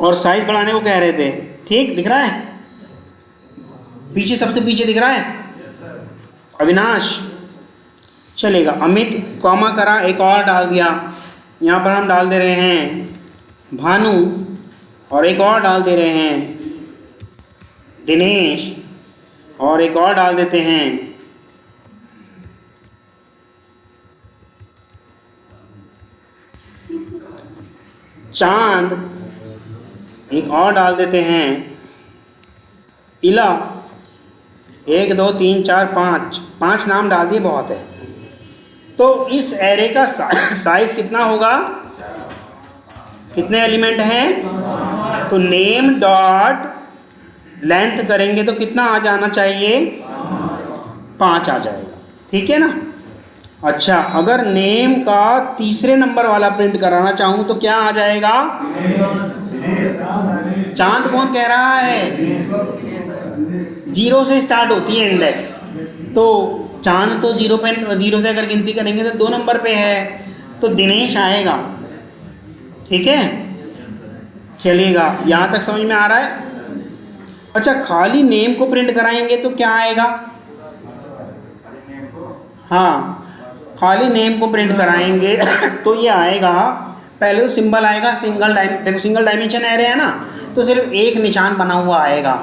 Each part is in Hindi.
और साइज बढ़ाने को कह रहे थे। ठीक दिख रहा है? पीछे सबसे पीछे दिख रहा है अविनाश? चलेगा। अमित कॉमा करा, एक और डाल दिया, यहाँ पर हम डाल दे रहे हैं भानु, और एक और डाल दे रहे हैं दिनेश, और एक और डाल देते हैं चांद, एक और डाल देते हैं इला। 1 2 3 4 5 नाम डाल दिए, बहुत है। तो इस एरे का साइज कितना होगा? कितने एलिमेंट हैं? तो नेम डॉट लेंथ करेंगे तो कितना आ जाना चाहिए? 5 आ जाएगा। ठीक है ना? अच्छा, अगर नेम का तीसरे नंबर वाला प्रिंट कराना चाहूँ तो क्या आ जाएगा? चांद कौन कह रहा है? 0 से स्टार्ट होती है इंडेक्स, तो चांद तो 0 से अगर गिनती करेंगे तो 2 नंबर पे है, तो दिनेश आएगा। ठीक है, चलेगा। यहाँ तक समझ में आ रहा है? अच्छा, खाली नेम को प्रिंट कराएंगे तो क्या आएगा? हाँ, खाली नेम को प्रिंट कराएंगे तो ये आएगा, पहले तो सिंबल आएगा देखो सिंगल डायमेंशन एरे है ना, तो सिर्फ एक निशान बना हुआ आएगा।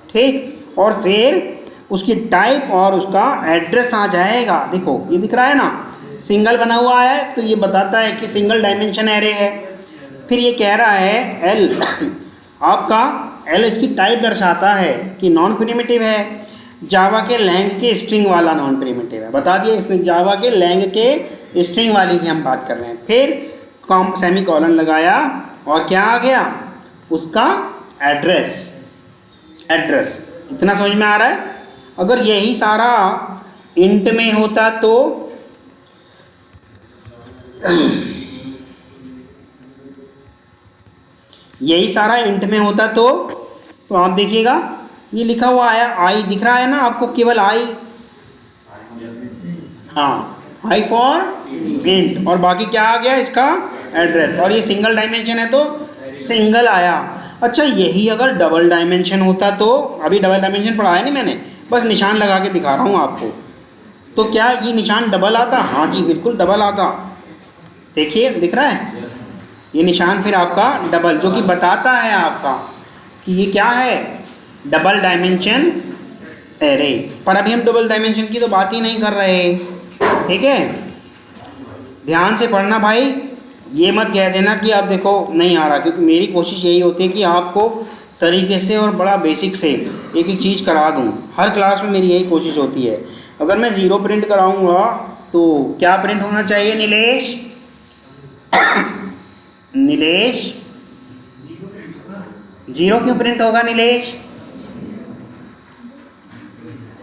ठीक, और फिर उसकी टाइप और उसका एड्रेस आ जाएगा। देखो ये दिख रहा है ना, सिंगल बना हुआ है तो ये बताता है कि सिंगल डायमेंशन एरे है। फिर ये कह रहा है एल, आपका एल इसकी टाइप दर्शाता है कि नॉन प्रिमिटिव है, जावा के लैंग के स्ट्रिंग वाला नॉन प्रिमिटिव है। बता दिया इसने, जावा के लैंग के स्ट्रिंग वाली की हम बात कर रहे हैं। फिर सेमी कॉलन लगाया और क्या आ गया? उसका एड्रेस। इतना समझ में आ रहा है? अगर यही सारा इंट में होता तो यही सारा इंट में होता तो आप देखिएगा ये लिखा हुआ आया, आई दिख रहा है ना आपको, केवल आई। हाँ, आई फॉर इंट, और बाकी क्या आ गया? इसका एड्रेस। और ये सिंगल डायमेंशन है तो सिंगल आया। अच्छा, यही अगर डबल डायमेंशन होता तो, अभी डबल डायमेंशन पढ़ाया नहीं मैंने, बस निशान लगा के दिखा रहा हूँ आपको, तो क्या ये निशान डबल आता? हाँ जी, बिल्कुल डबल आता। देखिए दिख रहा है ये निशान, फिर आपका डबल, जो कि बताता है आपका कि ये क्या है? Double dimension array. पर अभी हम डबल डायमेंशन की तो बात ही नहीं कर रहे। ठीक है, ध्यान से पढ़ना भाई, ये मत कह देना कि आप देखो नहीं आ रहा, क्योंकि मेरी कोशिश यही होती है कि आपको तरीके से और बड़ा बेसिक से एक एक चीज़ करा दूँ। हर क्लास में मेरी यही कोशिश होती है। अगर मैं 0 प्रिंट कराऊँगा तो क्या प्रिंट होना चाहिए नीलेश? नीलेश 0 क्यों प्रिंट होगा नीलेश?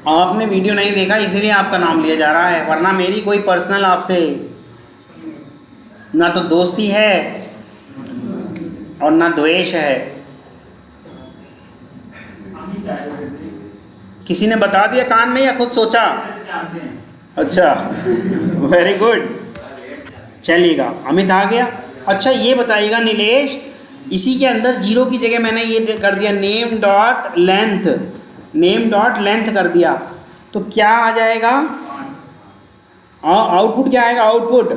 आपने वीडियो नहीं देखा इसलिए आपका नाम लिया जा रहा है, वरना मेरी कोई पर्सनल आपसे ना तो दोस्ती है और ना द्वेष है। किसी ने बता दिया कान में या खुद सोचा? अच्छा, वेरी गुड, चलिएगा। अमित आ गया। अच्छा, ये बताइएगा नीलेश, इसी के अंदर 0 की जगह मैंने ये कर दिया नेम डॉट लेंथ कर दिया, तो क्या आ जाएगा? आउटपुट क्या आएगा? आउटपुट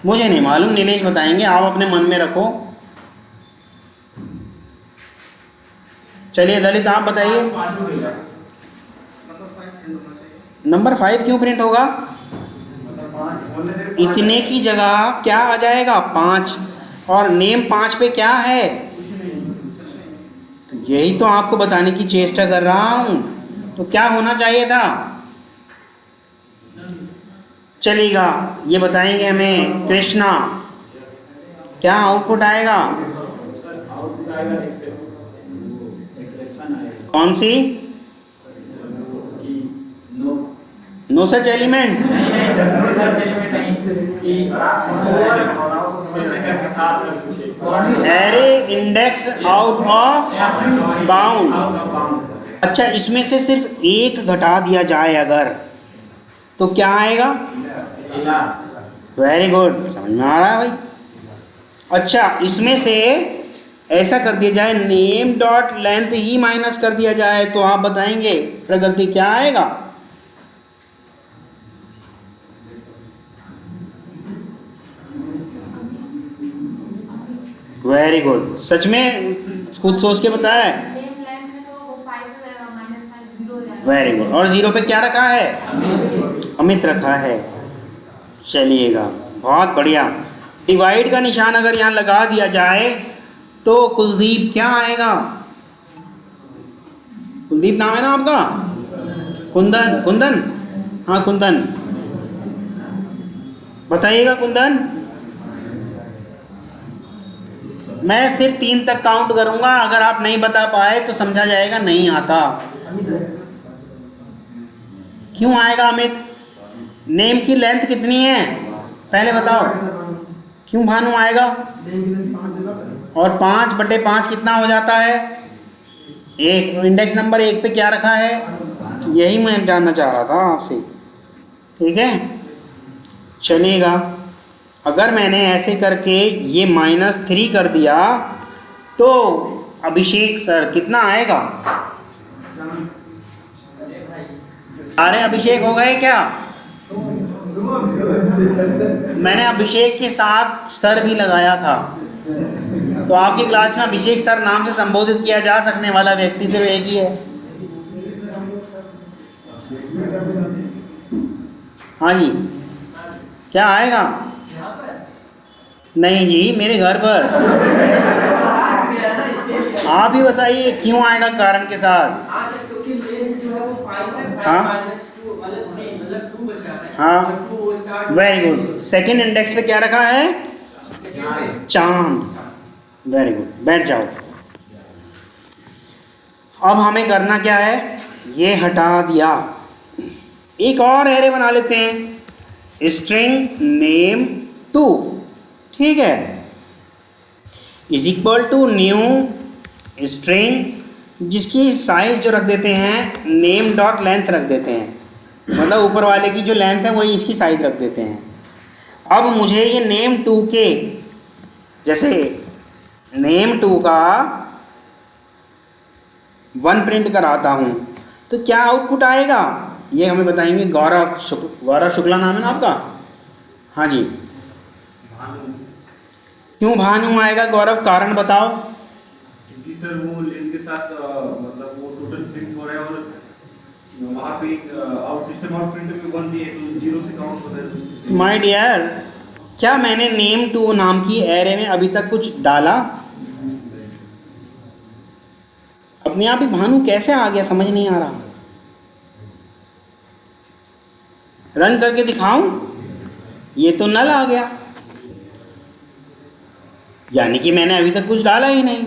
मुझे नहीं मालूम, नीलेश बताएंगे, आप अपने मन में रखो। चलिए ललित आप बताइए, नंबर 5 क्यों प्रिंट होगा? इतने की जगह क्या आ जाएगा? 5, और नेम 5 पे क्या है? तो यही तो आपको बताने की चेष्टा कर रहा हूं। तो क्या होना चाहिए था? चलेगा, ये बताएंगे हमें कृष्णा, क्या आउटपुट आएगा? कौन सी? No such element. Array index out of bound. अच्छा, इसमें से सिर्फ एक घटा दिया जाए अगर, तो क्या आएगा? वेरी गुड, समझ में आ रहा है भाई। अच्छा, इसमें से ऐसा कर दिया जाए नेम डॉट लेंथ ही माइनस कर दिया जाए तो आप बताएंगे प्रगति क्या आएगा? वेरी गुड, सच में खुद सोच के बताया है। वेरी गुड, और जीरो पे क्या रखा है? अमित रखा है। चलिएगा, बहुत बढ़िया। डिवाइड का निशान अगर यहाँ लगा दिया जाए तो कुलदीप क्या आएगा? कुलदीप नाम है ना आपका? कुंदन, कुंदन, हाँ कुंदन, बताइएगा कुंदन। मैं सिर्फ 3 तक काउंट करूंगा, अगर आप नहीं बता पाए तो समझा जाएगा नहीं आता। क्यों आएगा अमित? नेम की लेंथ कितनी है पहले बताओ? क्यों भानु आएगा? और 5/5 कितना हो जाता है? 1। इंडेक्स नंबर 1 पे क्या रखा है? यही मैं जानना चाह रहा था आपसे। ठीक है, चलिएगा। अगर मैंने ऐसे करके ये -3 कर दिया तो अभिषेक सर कितना आएगा? सारे अभिषेक हो गए क्या? मैंने अभिषेक के साथ सर भी लगाया था, तो आपकी क्लास में अभिषेक सर नाम से संबोधित किया जा सकने वाला व्यक्ति सिर्फ एक ही है। हाँ जी, क्या आएगा? नहीं जी, मेरे घर पर। आप ही बताइए क्यों आएगा कारण के साथ। हाँ हाँ, वेरी गुड। सेकंड इंडेक्स पे क्या रखा है? चांद। वेरी गुड, बैठ जाओ। अब हमें करना क्या है? ये हटा दिया, एक और एरे बना लेते हैं, स्ट्रिंग नेम 2। ठीक है, is equal to new string जिसकी साइज जो रख देते हैं नेम डॉट लेंथ रख देते हैं, मतलब ऊपर वाले की जो लेंथ है वही इसकी साइज रख देते हैं। अब मुझे ये नेम 2 के जैसे नेम 2 का 1 प्रिंट कराता हूँ तो क्या आउटपुट आएगा ये हमें बताएंगे गौरव शुक्ला नाम है ना आपका? हाँ जी। क्यों भानु आएगा गौरव, कारण बताओ। क्योंकि सर वो लेन के साथ मतलब वो टोटल प्रिंट हो रहा है और वहाँ पे आउट सिस्टम आउट प्रिंट में 1 दिए तो 0 से काउंट होता है। माय डियर, क्या मैंने नेम 2 नाम की एरे में अभी तक कुछ डाला? अपने आप ही भानु कैसे आ गया समझ नहीं आ रहा। रन करके दिखाऊं? ये तो नल आ गया, यानी कि मैंने अभी तक कुछ डाला ही नहीं,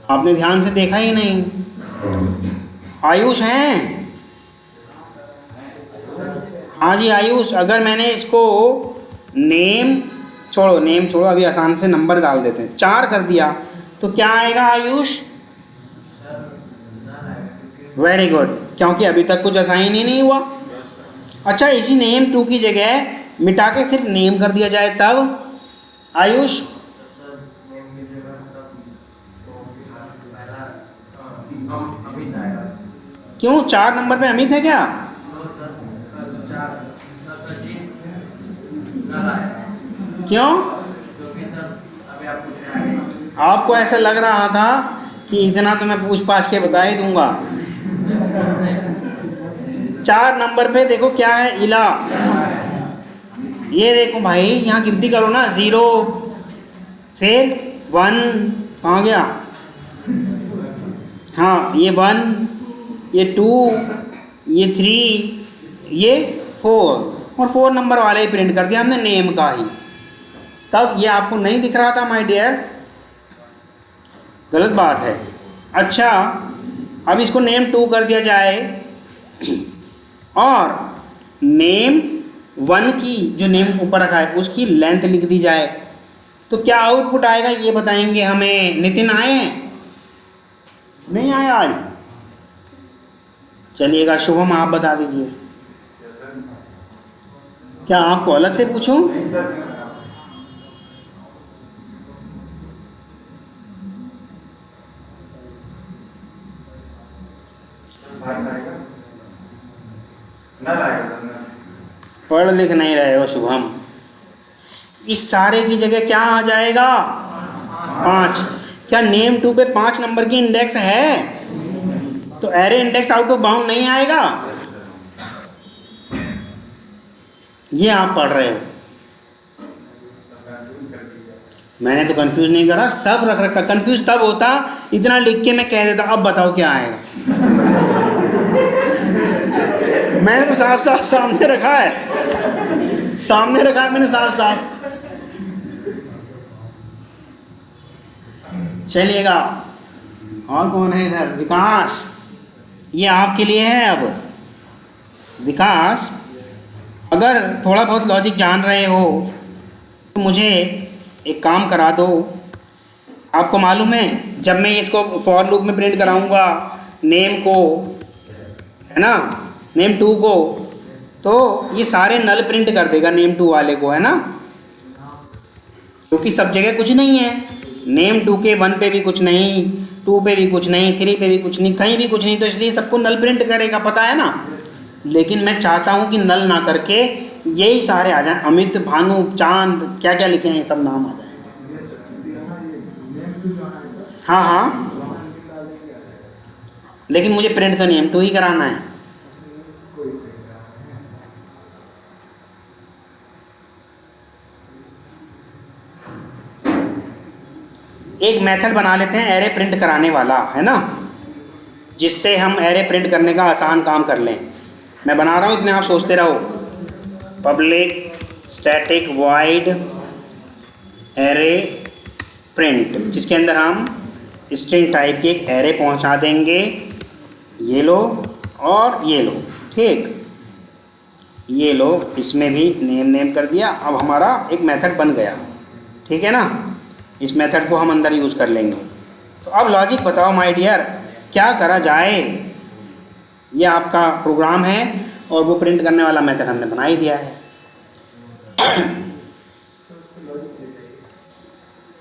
आपने ध्यान से देखा ही नहीं। आयुष हैं? हाँ जी आयुष, अगर मैंने इसको नेम छोड़ो अभी आसान से नंबर डाल देते हैं, 4 कर दिया तो क्या आएगा आयुष? वेरी गुड, क्योंकि अभी तक कुछ असाइन ही नहीं हुआ। अच्छा, इसी नेम 2 की जगह मिटा के सिर्फ नेम कर दिया जाए तब आयुष? क्यों, 4 नंबर पे अमित है क्या? क्यों? आपको ऐसा लग रहा था कि इतना तो मैं पूछ पाछ के बता ही दूंगा। 4 नंबर पे देखो क्या है, इला। ये देखो भाई, यहाँ गिनती करो ना, 0 फिर 1 कहाँ गया? हाँ, ये 1, ये 2, ये 3, ये 4 और 4 नंबर वाले ही प्रिंट कर दिया हमने नेम का ही। तब ये आपको नहीं दिख रहा था माय डियर, गलत बात है। अच्छा, अब इसको नेम 2 कर दिया जाए और नेम 1 की जो नेम ऊपर रखा है उसकी लेंथ लिख दी जाए तो क्या आउटपुट आएगा ये बताएंगे हमें। नितिन आए हैं? नहीं आए आज? चलिएगा शुभम आप बता दीजिए। क्या आपको अलग से पूछूं? नहीं सर, भाग आएगा, नल आएगा सर, नल। पढ़ लिख नहीं रहे हो शुभम। इस सारे की जगह क्या आ जाएगा? 5। क्या नेम टू पे 5 नंबर की इंडेक्स है? तो array index out of bound नहीं आएगा। ये आप पढ़ रहे हो, मैंने तो कंफ्यूज नहीं करा, सब रख रखा। कंफ्यूज तब होता इतना लिख के मैं कह देता अब बताओ क्या आएगा। मैंने तो साफ साफ सामने रखा है, सामने रखा है मैंने साफ साफ। चलिएगा, और कौन है इधर? विकास, ये आपके लिए है। अब विकास, अगर थोड़ा बहुत लॉजिक जान रहे हो तो मुझे एक काम करा दो। आपको मालूम है जब मैं इसको फॉर लूप में प्रिंट कराऊंगा नेम को, है ना, नेम टू को, तो ये सारे नल प्रिंट कर देगा नेम टू वाले को, है ना, क्योंकि सब जगह कुछ नहीं है। नेम टू के 1 पे भी कुछ नहीं, 2 पे भी कुछ नहीं, 3 पे भी कुछ नहीं, कहीं भी कुछ नहीं, तो इसलिए सबको नल प्रिंट करेगा, पता है ना। लेकिन मैं चाहता हूँ कि नल ना करके यही सारे आ जाएं, अमित, भानु, चांद, क्या क्या लिखे हैं सब नाम आ जाएं। हाँ हाँ, लेकिन मुझे प्रिंट तो नेम टू ही कराना है। एक मेथड बना लेते हैं एरे प्रिंट कराने वाला, है ना, जिससे हम एरे प्रिंट करने का आसान काम कर लें। मैं बना रहा हूँ, इतने आप सोचते रहो। Public static void array print, जिसके अंदर हम स्ट्रिंग टाइप की एक एरे पहुँचा देंगे। ये लो और ये लो, ठीक, ये लो, इसमें भी नेम कर दिया। अब हमारा एक मेथड बन गया, ठीक है ना। इस मेथड को हम अंदर यूज़ कर लेंगे। तो अब लॉजिक बताओ माय डियर, क्या करा जाए? ये आपका प्रोग्राम है और वो प्रिंट करने वाला मेथड हमने बना ही दिया है।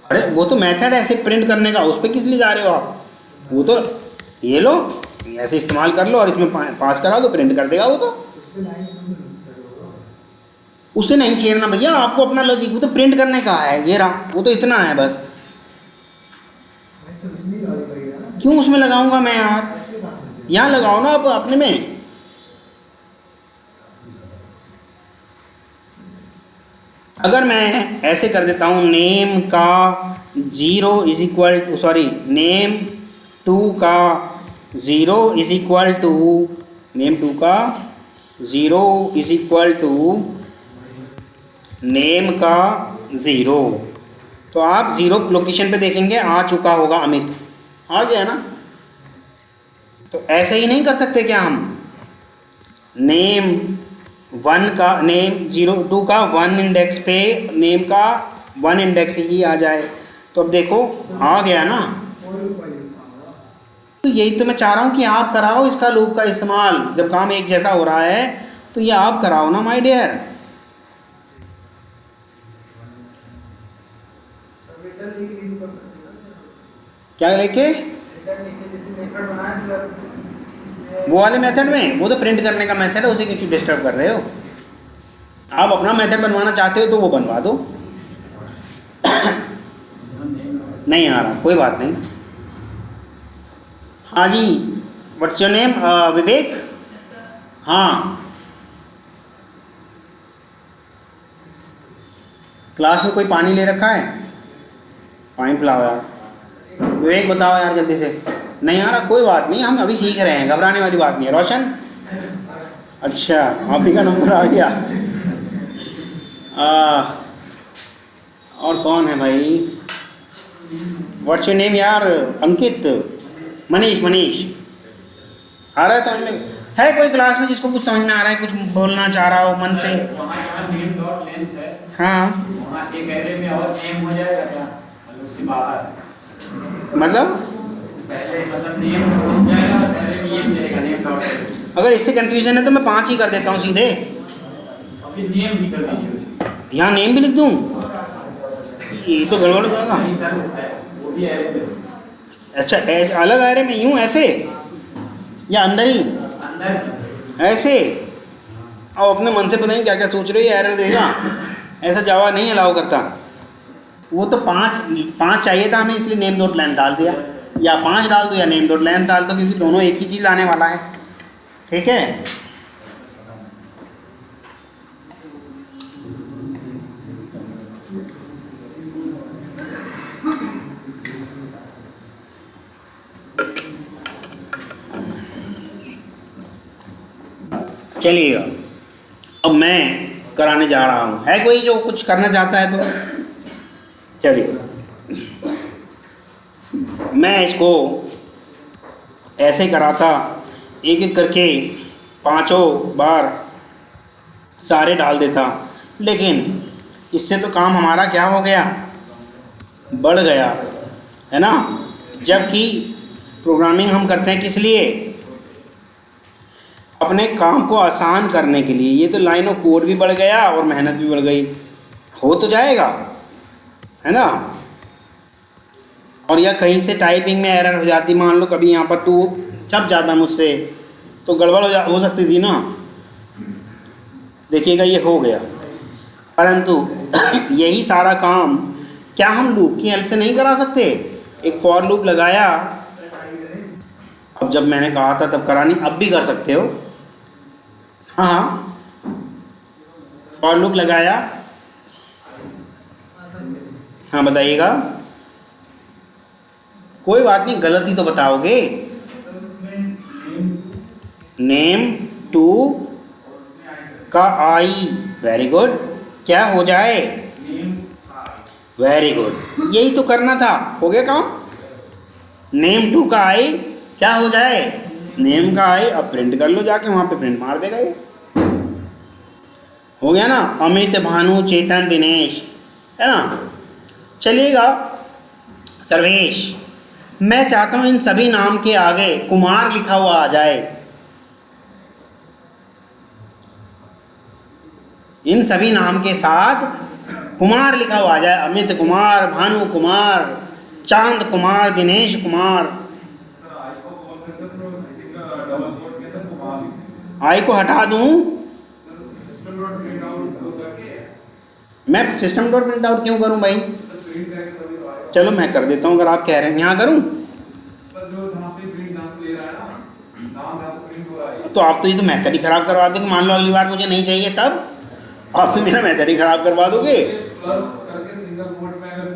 अरे वो तो मेथड है ऐसे प्रिंट करने का, उस पर किस लिए जा रहे हो आप? वो तो ये लो, ऐसे इस्तेमाल कर लो और इसमें पास करा दो, प्रिंट कर देगा वो तो। उसे नहीं छेड़ना भैया, आपको अपना लॉजिक, वो तो प्रिंट करने का है, ये रहा, वो तो इतना है बस। क्यों उसमें लगाऊंगा मैं यार? यहाँ लगाओ ना आप अपने में। अगर मैं ऐसे कर देता हूँ, नेम का 0 is equal to, sorry, name 2 का 0 इज इक्वल टू, नेम 2 का 0 इज इक्वल टू नेम का 0, तो आप 0 लोकेशन पे देखेंगे आ चुका होगा अमित, आ गया ना। तो ऐसे ही नहीं कर सकते क्या हम? नेम 1 का, नेम 2 का 1 इंडेक्स पे नेम का 1 इंडेक्स ही आ जाए। तो अब देखो आ गया ना। तो यही तो मैं चाह रहा हूँ कि आप कराओ इसका लूप का इस्तेमाल। जब काम एक जैसा हो रहा है तो ये आप कराओ ना माय डियर। क्या लेके? वो वाले मेथड में, वो तो प्रिंट करने का मेथड है, उसे क्यों डिस्टर्ब कर रहे हो? आप अपना मेथड बनवाना चाहते हो तो वो बनवा दो। नहीं आ रहा, कोई बात नहीं। हाँ जी, व्हाट्स योर नेम? विवेक। हाँ, क्लास में कोई पानी ले रखा है? पानी पिलाओ यार। विवेक बताओ यार जल्दी से। नहीं आ रहा, कोई बात नहीं, हम अभी सीख रहे हैं, घबराने वाली बात नहीं है। रोशन, अच्छा आप ही का नंबर आ गया। और कौन है भाई? व्हाट्स योर नेम यार? अंकित, मनीष आ रहा है समझ में? है कोई क्लास में जिसको कुछ समझ में आ रहा है, कुछ बोलना चाह रहा हो मन से? हाँ, एक एरे में और नेम हो जाएगा क्या? मतलब उसके बाहर मतलब पहले मतलब नेम हो जाएगा, एरे में ये मिलेगा नेम डॉट। अगर इससे कंफ्यूजन है तो मैं 5 ही कर देता हूँ सीधे। फिर नेम भी कर दीजिए उसकी। यहाँ नेम भी लिख दूँ? ये तो गड़बड़ हो जाएगा। नहीं सर, वो भी एरे में। अच्छा, ऐसे अलग एरे में यूँ ऐसे या अंदर ही अंदर ऐसे? अब अपने मन से पता नहीं क्या क्या सोच रहे हो, एरर देगा। ऐसा जावा नहीं अलाउ करता। वो तो पाँच चाहिए था हमें, इसलिए नेम डॉट लेंथ डाल दिया। या 5 डाल दो या नेम डॉट लेंथ डाल दो, क्योंकि दोनों एक ही चीज़ लाने वाला है। ठीक है, चलिएगा। अब मैं कराने जा रहा हूँ। है कोई जो कुछ करना चाहता है तो? चलिए, मैं इसको ऐसे कराता, एक एक करके 5 बार सारे डाल देता, लेकिन इससे तो काम हमारा क्या हो गया, बढ़ गया, है ना। जबकि प्रोग्रामिंग हम करते हैं किस लिए? अपने काम को आसान करने के लिए। ये तो लाइन ऑफ कोड भी बढ़ गया और मेहनत भी बढ़ गई। हो तो जाएगा, है ना। और या कहीं से टाइपिंग में एरर हो जाती, मान लो कभी यहाँ पर 2 छप जाता मुझसे, तो गड़बड़ हो सकती थी ना। देखिएगा ये हो गया। परंतु यही सारा काम क्या हम लूप की हेल्प से नहीं करा सकते? एक फॉर लूप लगाया, अब जब मैंने कहा था तब करा नहीं, अब भी कर सकते हो। हाँ, फॉर लूप लगाया। हाँ बताइएगा, कोई बात नहीं, गलती तो बताओगे। नेम टू का आई, वेरी गुड, क्या हो जाए? वेरी गुड, यही तो करना था। हो गया काम। नेम टू का आई क्या हो जाए? नेम का आई। अब प्रिंट कर लो जाके, वहाँ पे प्रिंट मार देगा ये। हो गया ना। अमित, भानु, चेतन, दिनेश, है ना। चलिएगा, सर्वेश, मैं चाहता हूँ इन सभी नाम के आगे कुमार लिखा हुआ आ जाए। इन सभी नाम के साथ कुमार लिखा हुआ आ जाए। अमित कुमार, भानु कुमार, चांद कुमार, दिनेश कुमार। आई को हटा दूं? मैं सिस्टम डॉट प्रिंट आउट क्यों करूं भाई? चलो मैं कर देता हूं, अगर आप कह रहे हैं। यहाँ करूं तो आप तो ये तो मेथड ही खराब करवा दोगे। मान लो अगली बार मुझे नहीं चाहिए, तब आप तो मेरा मेथड ही खराब करवा दोगे।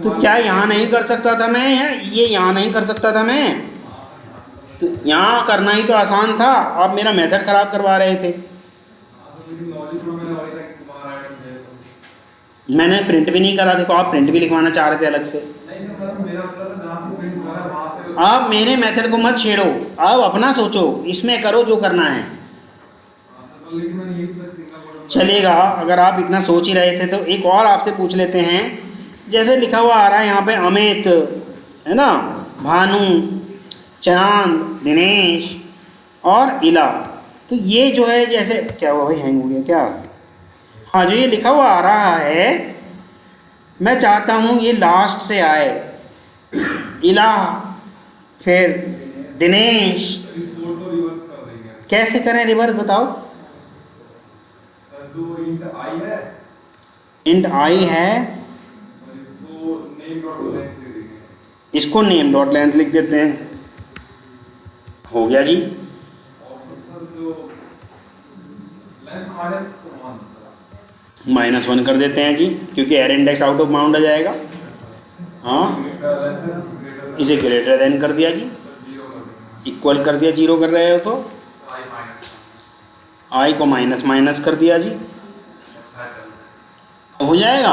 तो क्या यहाँ नहीं कर सकता था मैं? ये यहाँ नहीं कर सकता था मैं? तो यहाँ करना ही तो आसान था। आप मेरा मेथड खराब करवा रहे थे। मैंने प्रिंट भी नहीं करा। देखो, आप प्रिंट भी लिखवाना चाह रहे थे अलग से। आप मेरे मेथड को मत छेड़ो, आप अपना सोचो, इसमें करो जो करना है। चलेगा, अगर आप इतना सोच ही रहे थे तो एक और आपसे पूछ लेते हैं। जैसे लिखा हुआ आ रहा है यहाँ पे अमित, है ना, भानु, चांद, दिनेश और इला। तो ये जो है, जैसे क्या हुआ भाई, हैंग हो गया क्या? हाँ, जो ये लिखा हुआ आ रहा है, मैं चाहता हूँ ये लास्ट से आए। इला, फिर दिनेश। कैसे करें रिवर्स, बताओ। इंट आई है, इसको नेम डॉट लेंथ लिख देते हैं। हो गया जी। -1 कर देते हैं जी, क्योंकि error index out of bound आ जाएगा। हाँ, इसे ग्रेटर देन कर दिया जी, इक्वल कर दिया, 0 कर रहे हो तो आई को माइनस कर दिया जी। हो जाएगा।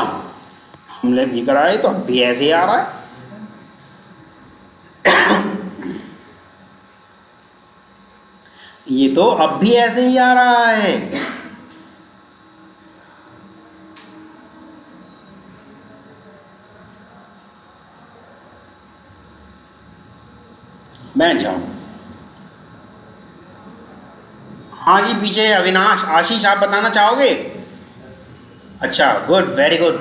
हमने भी कराए तो अब भी ऐसे ही आ रहा है। ये तो अब भी ऐसे ही आ रहा है। बैठ जाओ। हाँ जी, पीछे अविनाश, आशीष, आप बताना चाहोगे? अच्छा, गुड, वेरी गुड।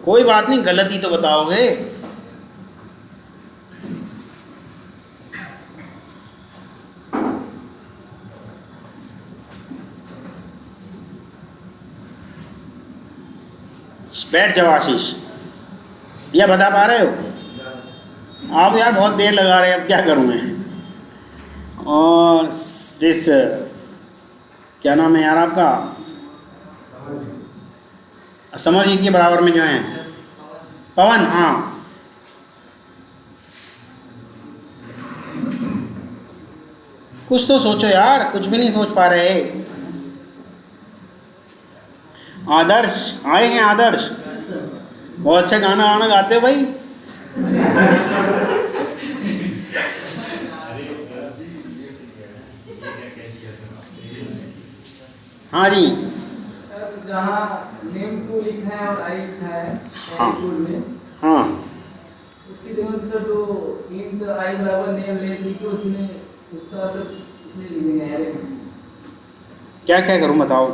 कोई बात नहीं, गलती तो बताओगे। बैठ जाओ आशीष। या बता पा रहे हो आप? यार बहुत देर लगा रहे हैं, अब क्या करूं मैं। और दिस क्या नाम है यार आपका? समरजीत के बराबर में जो है पवन। हाँ, कुछ तो सोचो यार, कुछ भी नहीं सोच पा रहे। आदर्श आए हैं। आदर्श बहुत अच्छा गाना वाना गाते हो भाई। हाँ जी। सर जहाँ नेम टू लिखा है और आई लिखा है हाँ। टूल में, हाँ, उसकी जगह पे सर तो इंट आई बराबर नेम लेट लिख के उसमें उसका सब इसमें लिख देंगे एरे में। क्या क्या करूं बताओ।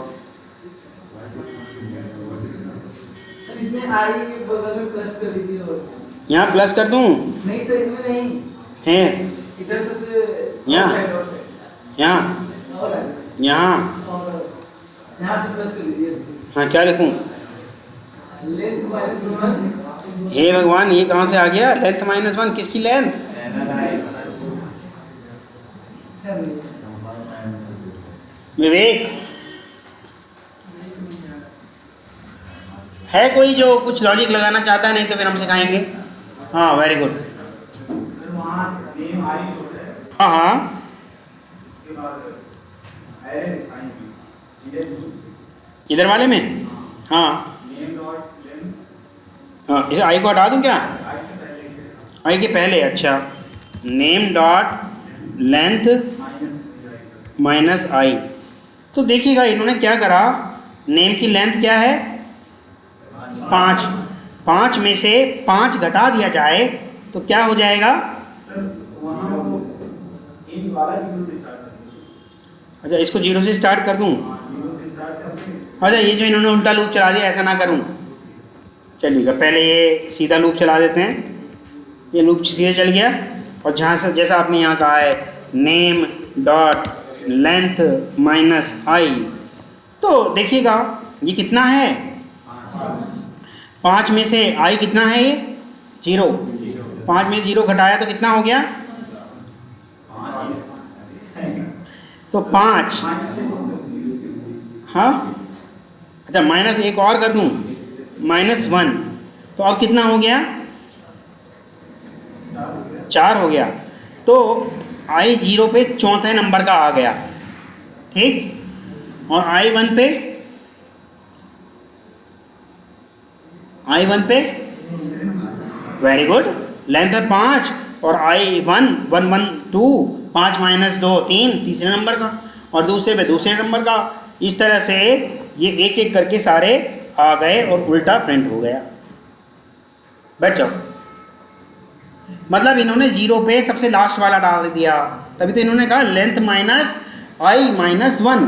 सर इसमें आई के बगल में प्लस कर दीजिए। और यहाँ प्लस कर दूं? नहीं सर, इसमें नहीं, है इधर सबसे यहाँ? और साइड यहाँ और आगे यहाँ और यहाँ से प्लस कर दीजिए। हाँ, क्या लिखूं? Length minus 1। हे भगवान, ये कहाँ से आ गया? लेंथ -1? किसकी लेंथ? सर विवेक है कोई जो कुछ लॉजिक लगाना चाहता है? नहीं तो फिर हम सिखाएंगे। हाँ, वेरी गुड। सर वहाँ नेम आई जो है, हाँ हाँ, उसके बाद एरे साइन इंडेक्स इधर वाले में। हाँ नेम डॉट लेंथ हाँ, इसे आई को हटा दूं क्या? आई के पहले ही आई के पहले, अच्छा। नेम डॉट लेंथ माइनस आई। तो देखिएगा इन्होंने क्या करा, नेम की लेंथ क्या है? 5। 5 में से 5 घटा दिया जाए तो क्या हो जाएगा? सर वहाँ वो इन वाला जीरो से स्टार्ट करते अच्छा, इसको 0 से स्टार्ट कर दूं? हैं, जीरो से स्टार्ट करते हैं। अच्छा, ये जो इन्होंने उल्टा लूप चला दिया, ऐसा ना करूं? चलिएगा, पहले ये सीधा लूप चला देते हैं। ये लूप सीधे चल गया, और जहाँ से जैसा आपने यहाँ कहा है नेम डॉट लेंथ माइनस आई, तो देखिएगा ये कितना है? 5 में से आई कितना है? ये 0। 5 में 0 घटाया तो कितना हो गया? तो 5। हाँ, अच्छा, माइनस एक और कर दूं, -1, तो अब कितना हो गया? 4 हो गया। तो आई 0 पे चौथे नंबर का आ गया, ठीक। और आई 1 पे, आई 1 पे वेरी गुड, लेंथ है 5, और आई 1 1 1 2, 5 - 2 3, तीसरे नंबर का, और दूसरे पे दूसरे नंबर का। इस तरह से ये एक एक करके सारे आ गए और उल्टा प्रिंट हो गया। बैठ जाओ। मतलब इन्होंने 0 पे सबसे लास्ट वाला डाल दिया, तभी तो इन्होंने कहा लेंथ माइनस आई माइनस 1।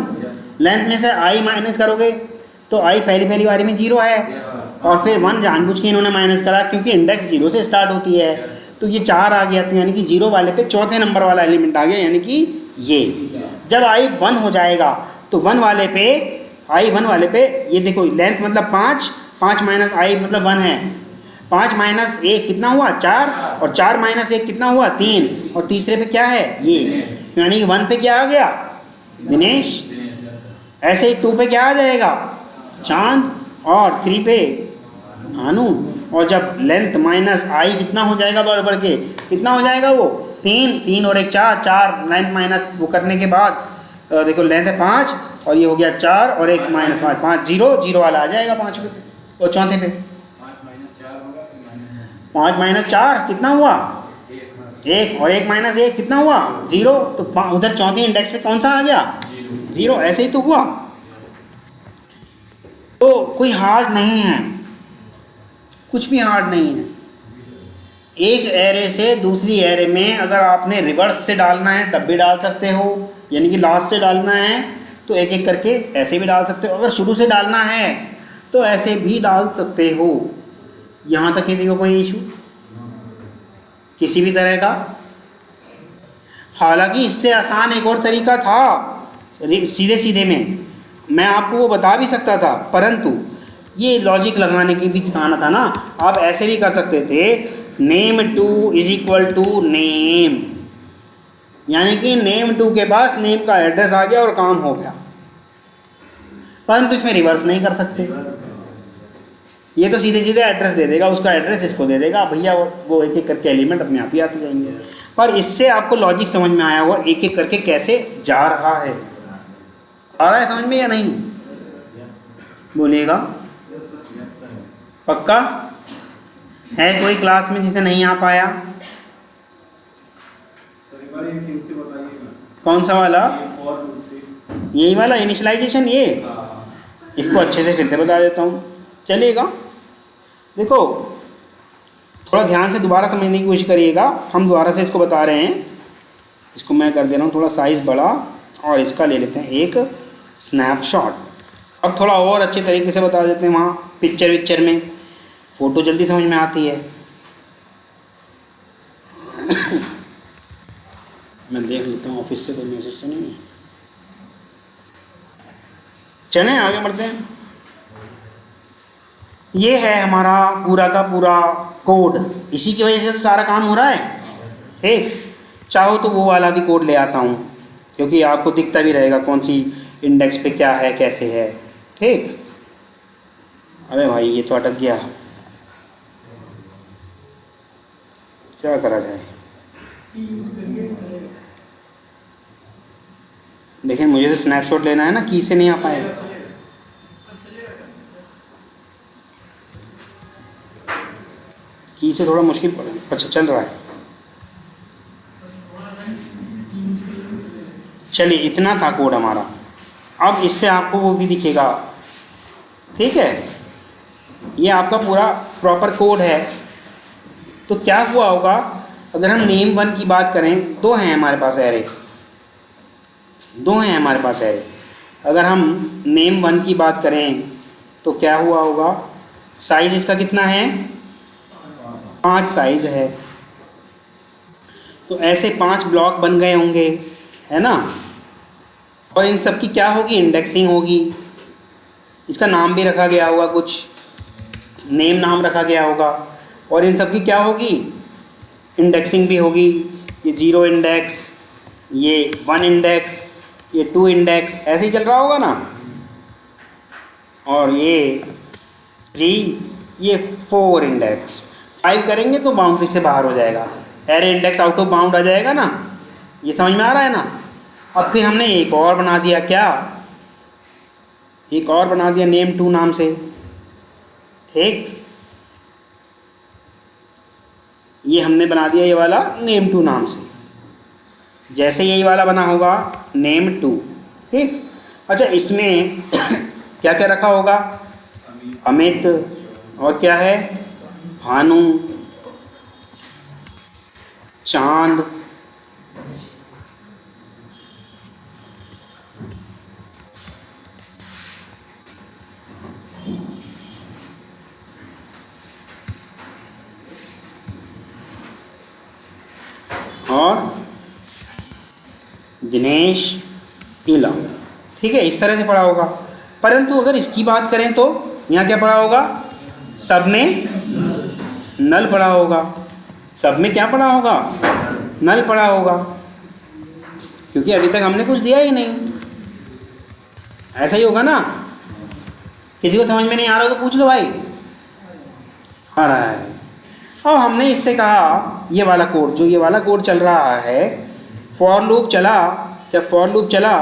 लेंथ में से आई माइनस करोगे तो आई पहली बारी में 0 है, और फिर 1 जानबूझ के इन्होंने माइनस करा क्योंकि इंडेक्स 0 से स्टार्ट होती है, तो ये 4 आ गया। तो यानी कि 0 वाले पे चौथे नंबर वाला एलिमेंट आ गया, यानी कि ये। जब आई 1 हो जाएगा तो 1 वाले पे, आई 1 वाले पे, ये देखो लेंथ मतलब 5, 5 माइनस आई मतलब 1 है। 5 माइनस 1 कितना हुआ? 4, और 4 माइनस 1 कितना हुआ? 3, और तीसरे पे क्या है? ये। यानी कि 1 पे क्या आ गया? दिनेश। ऐसे ही 2 पे क्या आ जाएगा? चांद, और 3 पे भानु। और जब लेंथ माइनस आई कितना हो जाएगा? बढ़ के कितना हो जाएगा वो? 3, 3 और 1 4, 4 लेंथ माइनस वो करने के बाद देखो लेंथ है 5, और ये हो गया 4 और 1 माइनस 5, 5 0 0 वाला आ जाएगा 5 पे, और चौथे पे 5 माइनस 4 कितना हुआ? 1, और 1 माइनस 1 कितना हुआ? 0। तो उधर चौथी इंडेक्स पे कौन सा आ गया? 0। ऐसे ही तो हुआ। तो कोई हार्ड नहीं है, कुछ भी हार्ड नहीं है। एक एरे से दूसरी एरे में अगर आपने रिवर्स से डालना है तब भी डाल सकते हो, यानी कि लास्ट से डालना है तो एक एक करके ऐसे भी डाल सकते हो, अगर शुरू से डालना है तो ऐसे भी डाल सकते हो। यहाँ तक किसी को कोई इशू किसी भी तरह का? हालांकि इससे आसान एक और तरीका था सीधे सीधे में, मैं आपको वो बता भी सकता था, परंतु ये लॉजिक लगाने की भी सिखाना था ना। आप ऐसे भी कर सकते थे, name two is equal to name, यानी कि नेम टू के पास नेम का एड्रेस आ गया और काम हो गया। परंतु इसमें रिवर्स नहीं कर सकते, ये तो सीधे सीधे एड्रेस दे देगा, उसका एड्रेस इसको दे देगा, भैया वो एक एक करके एलिमेंट अपने आप ही आते जाएंगे। पर इससे आपको लॉजिक समझ में आया होगा एक एक करके कैसे जा रहा है। आ रहा है समझ में या नहीं? बोलिएगा। पक्का है? कोई क्लास में जिसे नहीं आ पाया? कौन सा वाला? यही वाला इनिशियलाइजेशन, ये इसको अच्छे से फिर से बता देता हूँ, चलिएगा। देखो थोड़ा ध्यान से दोबारा समझने की कोशिश करिएगा, हम दोबारा से इसको बता रहे हैं। इसको मैं कर दे रहा हूँ थोड़ा साइज़ बड़ा, और इसका ले लेते हैं एक स्नैपशॉट। अब थोड़ा और अच्छे तरीके से बता देते हैं, वहाँ पिक्चर में फ़ोटो जल्दी समझ में आती है। मैं देख लेता हूँ ऑफिस से कोई मैसेज तो नहीं है। चलें आगे बढ़ते हैं। ये है हमारा पूरा का पूरा कोड, इसी की वजह से तो सारा काम हो रहा है। ठीक, चाहो तो वो वाला भी कोड ले आता हूँ, क्योंकि आपको दिखता भी रहेगा कौन सी इंडेक्स पे क्या है कैसे है। ठीक, अरे भाई ये तो अटक गया, क्या करा जाए। देखिए मुझे तो स्नैपशॉट लेना है ना, की से नहीं आ पाएगा। की से थोड़ा मुश्किल पड़, अच्छा चल रहा है। चलिए इतना था कोड हमारा। अब इससे आपको वो भी दिखेगा, ठीक है। ये आपका पूरा प्रॉपर कोड है। तो क्या हुआ होगा अगर हम नेम वन की बात करें, दो हैं हमारे पास एरे, दो हैं हमारे पास एरे। अगर हम नेम वन की बात करें तो क्या हुआ होगा, साइज़ इसका कितना है, 5 साइज़ है। तो ऐसे 5 ब्लॉक बन गए होंगे, है ना। और इन सब की क्या होगी, इंडेक्सिंग होगी। इसका नाम भी रखा गया होगा, कुछ नेम नाम रखा गया होगा। और इन सब की क्या होगी, इंडेक्सिंग भी होगी। ये 0 इंडेक्स, ये 1 इंडेक्स, ये 2 इंडेक्स, ऐसे ही चल रहा होगा ना। और ये 3, ये 4 इंडेक्स। 5 करेंगे तो बाउंड्री से बाहर हो जाएगा, array index out of bound आ जाएगा ना। ये समझ में आ रहा है ना। अब फिर हमने एक और बना दिया, क्या, एक और बना दिया नेम टू नाम से। ठीक, ये हमने बना दिया ये वाला नेम टू नाम से, जैसे यही वाला बना होगा नेम टू। ठीक, अच्छा इसमें क्या क्या रखा होगा, अमित, और क्या है, भानु, चांद, और दिनेश, पीला। ठीक है, इस तरह से पढ़ा होगा। परंतु अगर इसकी बात करें तो यहाँ क्या पढ़ा होगा, सब में नल पढ़ा होगा। सब में क्या पढ़ा होगा, नल पढ़ा होगा, क्योंकि अभी तक हमने कुछ दिया ही नहीं। ऐसा ही होगा ना। किसी को समझ में नहीं आ रहा तो पूछ लो भाई, आ रहा है। अब हमने इससे कहा ये वाला कोड, जो ये वाला कोड चल रहा है, फॉर लूप चला, जब फॉर लूप चला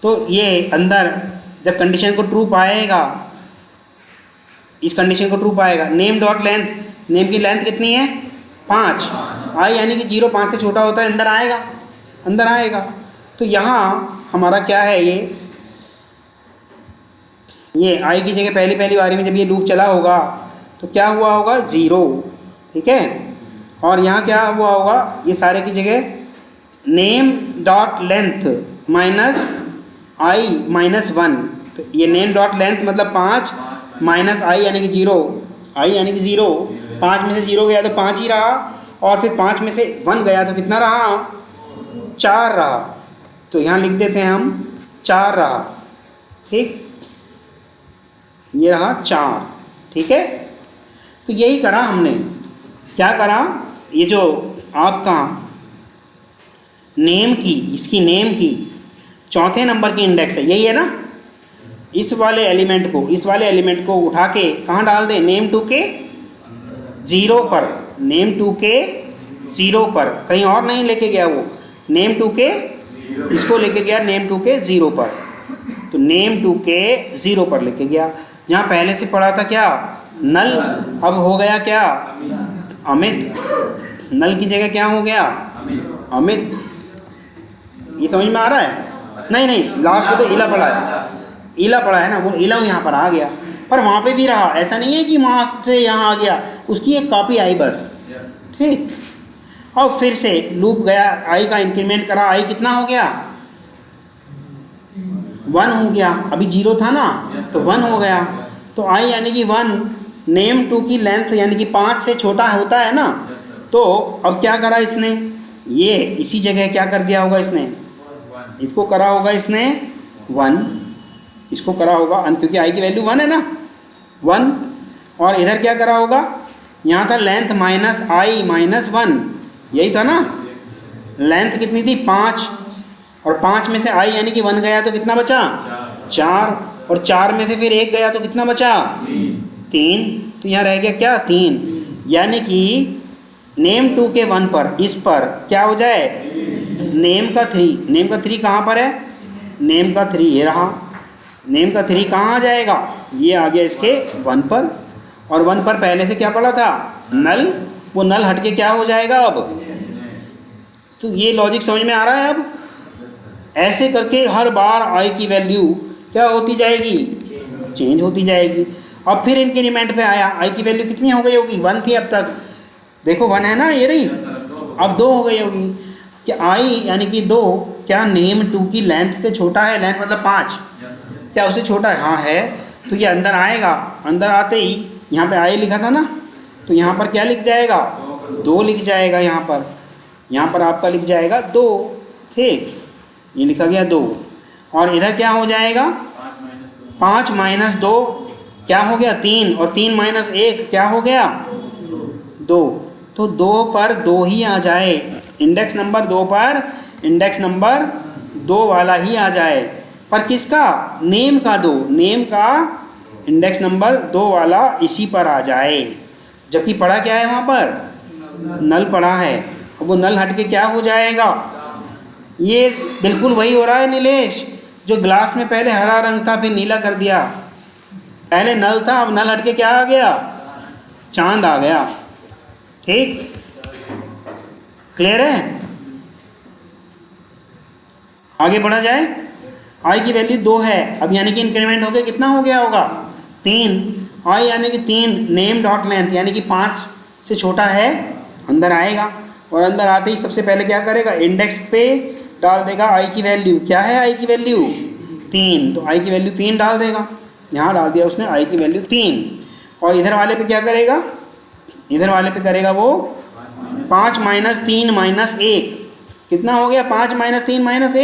तो ये अंदर जब कंडीशन को ट्रू पाएगा, इस कंडीशन को ट्रू पाएगा, नेम डॉट लेंथ, नेम की लेंथ कितनी है, 5 आई, यानी कि 0 5 से छोटा होता है, अंदर आएगा, अंदर आएगा। तो यहाँ हमारा क्या है, ये आई की जगह पहली बारी में जब ये लूप चला होगा तो क्या हुआ होगा, 0। ठीक है, और यहाँ क्या हुआ होगा, ये सारे की जगह नेम डॉट लेंथ माइनस आई माइनस 1, तो ये नेम डॉट लेंथ मतलब 5 माइनस आई यानी कि 0, आई यानी कि 0, 5 में से 0 गया तो 5 ही रहा, और फिर 5 में से 1 गया तो कितना रहा, 4 रहा। तो यहाँ लिख देते हैं हम 4 रहा, ठीक, ये रहा 4, ठीक है। तो यही करा हमने, क्या करा, ये जो आपका नेम की, इसकी नेम की चौथे नंबर की इंडेक्स है, यही है ना, इस वाले एलिमेंट को उठा के कहाँ डाल दें, नेम टू के 0 पर, नेम टू के 0 पर, कहीं और नहीं लेके गया वो, नेम टू के, इसको लेके गया नेम टू के 0 पर, तो नेम टू के 0 पर लेके गया। जहाँ पहले से पढ़ा था क्या, नल, अब हो गया क्या, अमित, नल की जगह क्या हो गया, अमित। ये समझ में आ रहा है? नहीं, लास्ट में तो इला पढ़ा है, इला पढ़ा है ना, वो इला यहाँ पर आ गया, पर वहाँ पे भी रहा, ऐसा नहीं है कि वहाँ से यहाँ आ गया, उसकी एक कॉपी आई बस, ठीक। और फिर से लूप गया, आई का इंक्रीमेंट करा, आई कितना हो गया, 1 हो गया, अभी 0 था ना, तो 1 हो गया, तो आई यानी कि 1, नेम टू की लेंथ यानी कि 5 से छोटा होता है ना, तो अब क्या करा इसने, ये इसी जगह क्या कर दिया होगा इसने, इसको करा होगा इसने 1, इसको करा होगा, क्योंकि आई की वैल्यू 1 है ना, 1, और इधर क्या करा होगा, यहाँ था लेंथ माइनस आई माइनस 1, यही था ना, लेंथ कितनी थी 5, और 5 में से आई यानी कि 1 गया तो कितना बचा, 4, और 4 में से फिर 1 गया तो कितना बचा, 3, तो यहाँ रह गया क्या, 3, यानी कि नेम टू के 1 पर, इस पर क्या हो जाए, नेम का 3, नेम का 3 कहाँ पर है, नेम का 3 ये रहा, नेम का 3 कहाँ आ जाएगा, ये आ गया इसके 1 पर, और 1 पर पहले से क्या पड़ा था, नल, वो नल हट के क्या हो जाएगा अब। तो ये लॉजिक समझ में आ रहा है? अब ऐसे करके हर बार आई की वैल्यू क्या होती जाएगी, चेंज होती जाएगी। अब फिर इंक्रीमेंट पे आया, आई की वैल्यू कितनी हो गई होगी, 1 थी अब तक, देखो 1 है ना, ये रही, अब 2 हो गई होगी, कि आई यानी कि 2 क्या नेम टू की लेंथ से छोटा है, लेंथ मतलब 5, क्या उससे छोटा है, हाँ है, तो ये अंदर आएगा, अंदर आते ही यहाँ पे आई लिखा था ना, तो यहाँ पर क्या लिख जाएगा, 2 लिख जाएगा, यहाँ पर आपका लिख जाएगा 2, ठीक, ये लिखा गया 2, और इधर क्या हो जाएगा, 5 माइनस 2 क्या हो गया, 3, और 3 माइनस 1 क्या हो गया, 2, तो 2 पर 2 ही आ जाए, इंडेक्स नंबर 2 पर इंडेक्स नंबर 2 वाला ही आ जाए, पर किसका, नेम का 2, नेम का इंडेक्स नंबर 2 वाला इसी पर आ जाए, जबकि पढ़ा क्या है वहाँ पर, नल पढ़ा है, अब वो नल हट के क्या हो जाएगा, ये बिल्कुल वही हो रहा है नीलेश, जो ग्लास में पहले हरा रंग था फिर नीला कर दिया, पहले नल था, अब नल हट के क्या आ गया, चांद आ गया, ठीक, क्लियर है? आगे बढ़ा जाए, आई की वैल्यू 2 है, अब यानी कि इंक्रीमेंट हो गया, कितना हो गया होगा, 3, आई यानी कि 3, नेम डॉट लेंथ यानी कि 5 से छोटा है, अंदर आएगा, और अंदर आते ही सबसे पहले क्या करेगा, इंडेक्स पे डाल देगा आई की वैल्यू, क्या है आई की वैल्यू, 3, तो आई की वैल्यू 3 डाल देगा, यहाँ डाल दिया उसने आई की वैल्यू 3, और इधर वाले पे क्या करेगा, इधर वाले पे करेगा वो 5 माइनस 3 माइनस 1, कितना हो गया, 5 माइनस 3 माइनस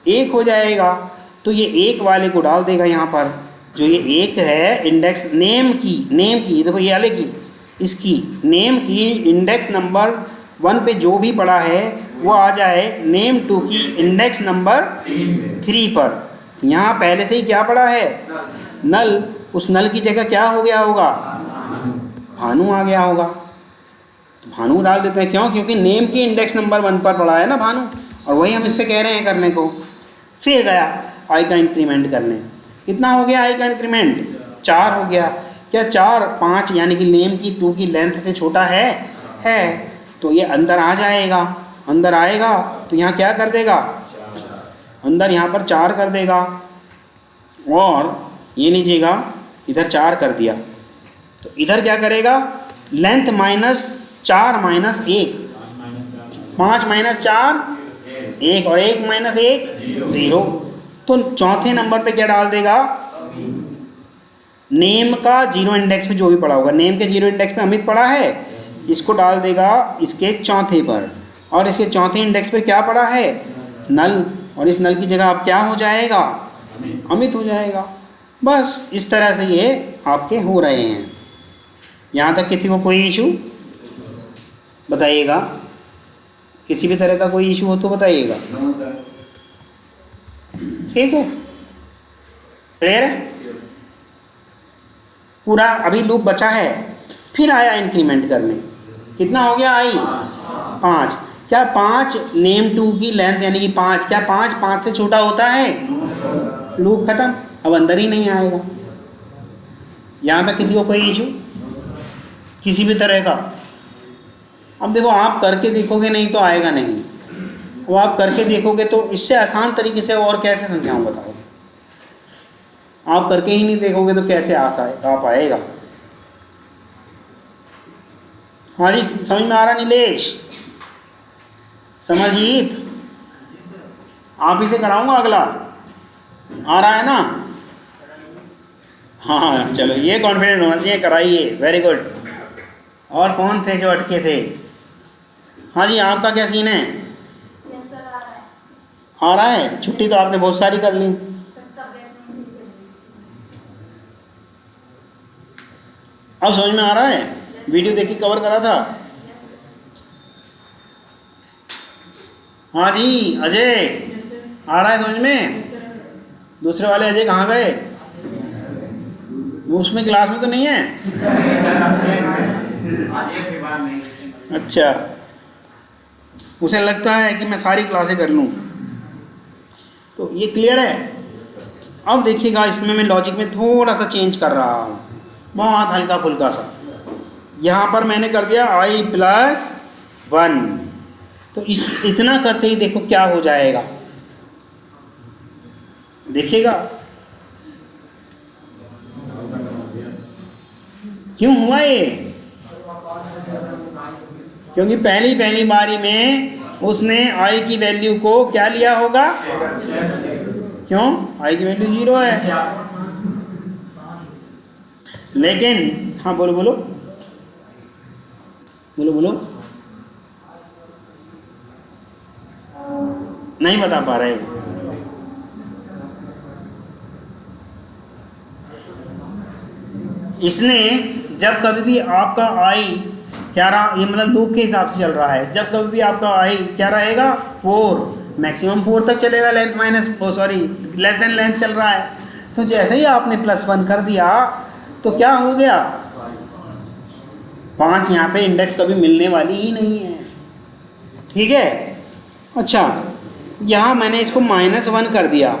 1 हो जाएगा, तो ये 1 वाले को डाल देगा यहाँ पर, जो ये 1 है इंडेक्स नेम की देखो ये वाले की, इसकी नेम की इंडेक्स नंबर 1 पे जो भी पड़ा है वो आ जाए नेम 2 की इंडेक्स नंबर 3 पर। यहाँ पहले से ही क्या पड़ा है, नल, उस नल की जगह क्या हो गया होगा, भानु आ गया होगा, तो भानु डाल देते हैं, क्यों, क्योंकि नेम की इंडेक्स नंबर 1 पर पड़ा है ना भानु, और वही हम इससे कह रहे हैं करने को। फिर गया आई का इंक्रीमेंट करने, कितना हो गया आई का इंक्रीमेंट, 4 हो गया, क्या 4 5 यानी कि नेम की 2 की लेंथ से छोटा है, तो ये अंदर आ जाएगा, अंदर आएगा तो यहाँ क्या कर देगा, अंदर यहाँ पर 4 कर देगा, और ये लीजिएगा इधर 4 कर दिया, तो इधर क्या करेगा, लेंथ माइनस 4 माइनस 1, 5 माइनस 4 1, और 1 माइनस 1 0, तो चौथे नंबर पे क्या डाल देगा? नेम का जीरो इंडेक्स पे जो भी पड़ा होगा, नेम के जीरो इंडेक्स पे अमित पड़ा है, इसको डाल देगा इसके चौथे पर, और इसके चौथे इंडेक्स पर क्या पड़ा है? नल, और इस नल की जगह अब क्या हो जाएगा? अमित हो जाएगा। बस इस तरह से ये आपके हो रहे हैं। यहाँ तक किसी को कोई इशू बताइएगा? किसी भी तरह का कोई इशू हो तो बताइएगा। No sir. ठीक है, क्लियर है? पूरा अभी लूप बचा है, फिर आया इंक्रीमेंट करने। कितना हो गया आई? 5। क्या 5 नेम 2 की लेंथ यानी कि 5, क्या 5 से छोटा होता है? लूप खत्म, अब अंदर ही नहीं आएगा। यहाँ तक किसी को कोई इशू किसी भी तरह का? अब देखो, आप करके देखोगे नहीं तो आएगा नहीं, वो आप करके देखोगे तो इससे आसान तरीके से और कैसे समझाऊँ बताओ? आप करके ही नहीं देखोगे तो कैसे आ पाएगा? हाँ जी, समझ में आ रहा नीलेश? समरजीत, आप ही से कराऊंगा अगला, आ रहा है ना? हाँ चलो, ये कॉन्फिडेंट होना चाहिए, कराइए, वेरी गुड। और कौन थे जो अटके थे? हाँ जी, आपका क्या सीन है? यस सर, आ रहा है। आ रहा है? छुट्टी तो आपने बहुत सारी कर ली। पर तबीयत नहीं सही चल रही। अब समझ में आ रहा है? वीडियो देख के कवर करा था। Yes sir. हाँ जी अजय, आ रहा है समझ में? दूसरे वाले अजय कहाँ गए? वो उसमें क्लास में तो नहीं है? अच्छा, उसे लगता है कि मैं सारी क्लासें कर लूँ। तो ये क्लियर है? अब देखिएगा, इसमें मैं लॉजिक में थोड़ा सा चेंज कर रहा हूँ, बहुत हल्का फुल्का सा। यहाँ पर मैंने कर दिया i+1, तो इतना करते ही देखो क्या हो जाएगा, देखिएगा। क्यों हुआ ये? क्योंकि पहली बारी में उसने i की वैल्यू को क्या लिया होगा? क्यों? i की वैल्यू 0 है। लेकिन हाँ, बोलो बोलो बोलो बोलो, नहीं बता पा रहे? इसने जब कभी भी आपका i क्या रहा, ये मतलब लूप के हिसाब से चल रहा है, जब कभी भी आपका i क्या रहेगा? 4, मैक्सिमम 4 तक चलेगा, length minus less than length चल रहा है। तो जैसे ही आपने +1 कर दिया तो क्या हो गया? 5 यहाँ पे इंडेक्स कभी मिलने वाली ही नहीं है। ठीक है? अच्छा, यहाँ मैंने इसको -1 कर दिया।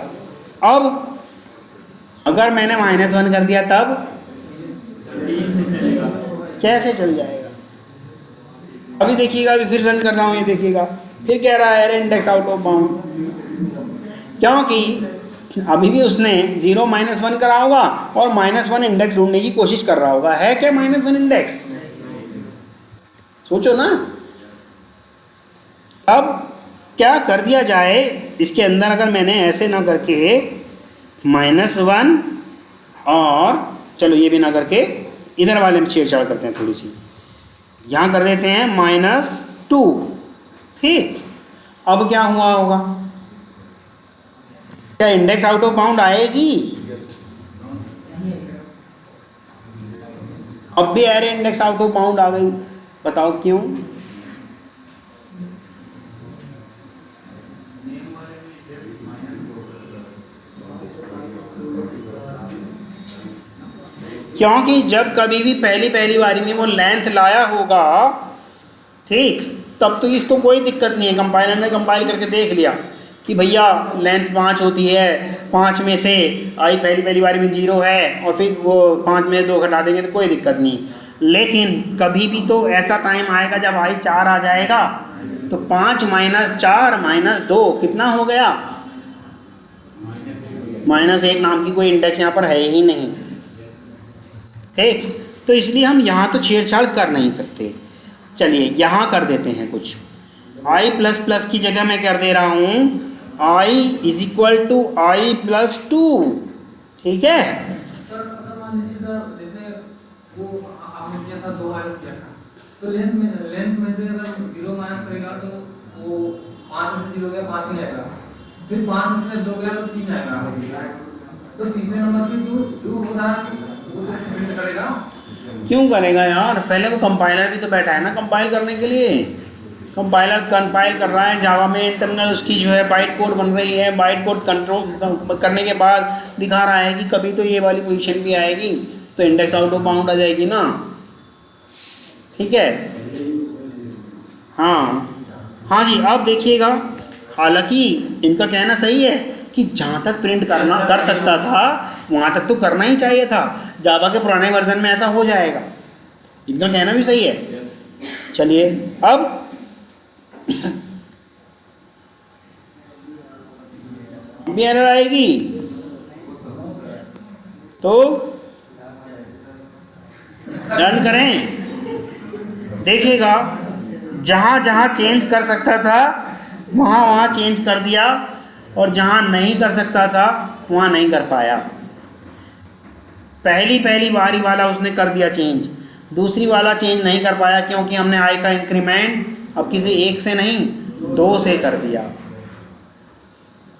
अब अगर मैंने -1 कर दिया तब कैसे चल जाएगा? अभी देखिएगा, अभी फिर रन कर रहा हूँ, ये देखिएगा, फिर कह रहा है इंडेक्स आउट ऑफ बाउंड, क्योंकि अभी भी उसने 0 -1 करा होगा और -1 इंडेक्स ढूंढने की कोशिश कर रहा होगा। है क्या -1 इंडेक्स? सोचो ना। अब क्या कर दिया जाए इसके अंदर, अगर मैंने ऐसे ना करके -1 और चलो ये भी ना करके इधर वाले में छेड़छाड़ करते हैं थोड़ी सी, यहाँ कर देते हैं -2। ठीक, अब क्या हुआ होगा? क्या इंडेक्स आउट ऑफ बाउंड आएगी? अब भी array index out of bound आ गई, बताओ क्यों? क्योंकि जब कभी भी पहली बारी में वो लेंथ लाया होगा, ठीक, तब तो इसको कोई दिक्कत नहीं है। कंपाइलर ने कंपाइल करके देख लिया कि भैया लेंथ 5 होती है, 5 में से आई पहली बारी में 0 है, और फिर वो 5 में से 2 घटा देंगे तो कोई दिक्कत नहीं। लेकिन कभी भी तो ऐसा टाइम आएगा जब आई 4 आ जाएगा, तो 5 - 4 - 2 कितना हो गया? -1 नाम की कोई इंडेक्स यहाँ पर है ही नहीं। ठीक, तो इसलिए हम यहाँ तो छेड़छाड़ कर नहीं सकते। चलिए यहाँ कर देते हैं कुछ। i++ की जगह मैं कर दे रहा हूँ i is equal to i plus 2, ठीक है। सर अगर मान लीजिए सर जैसे वो आपने किया था 2 माइनस किया था, तो लेंथ में से अगर 0 माइनस करेगा तो वो 5 में से 0 गया 5 नहीं आएगा, फिर 5 में से 2 गया तो 3 आएगा। तो तीसरे नंबर पे जो हो रहा है वो प्रिंट करेगा। क्यों करेगा यार, पहले वो कंपाइलर भी तो बैठा है ना कंपाइल करने के लिए। कंपाइलर कंपाइल कर रहा है जावा में, इंटरनल उसकी जो है बाइट कोड बन रही है, बाइट कोड कंट्रोल करने के बाद दिखा रहा है कि कभी तो ये वाली पोजीशन भी आएगी, तो इंडेक्स आउट ऑफ बाउंड आ जाएगी ना, ठीक है। हाँ जी, अब देखिएगा, हालांकि इनका कहना सही है कि जहाँ तक प्रिंट करना कर सकता था वहाँ तक तो करना ही चाहिए था, जावा के पुराने वर्जन में ऐसा हो जाएगा, इनका कहना भी सही है। चलिए अब भी एरर आएगी तो रन करें, देखिएगा जहाँ जहाँ चेंज कर सकता था वहाँ वहाँ चेंज कर दिया, और जहाँ नहीं कर सकता था वहाँ नहीं कर पाया। पहली बारी वाला उसने कर दिया चेंज, दूसरी वाला चेंज नहीं कर पाया क्योंकि हमने आई का इंक्रीमेंट अब किसी 1 से नहीं 2 से कर दिया।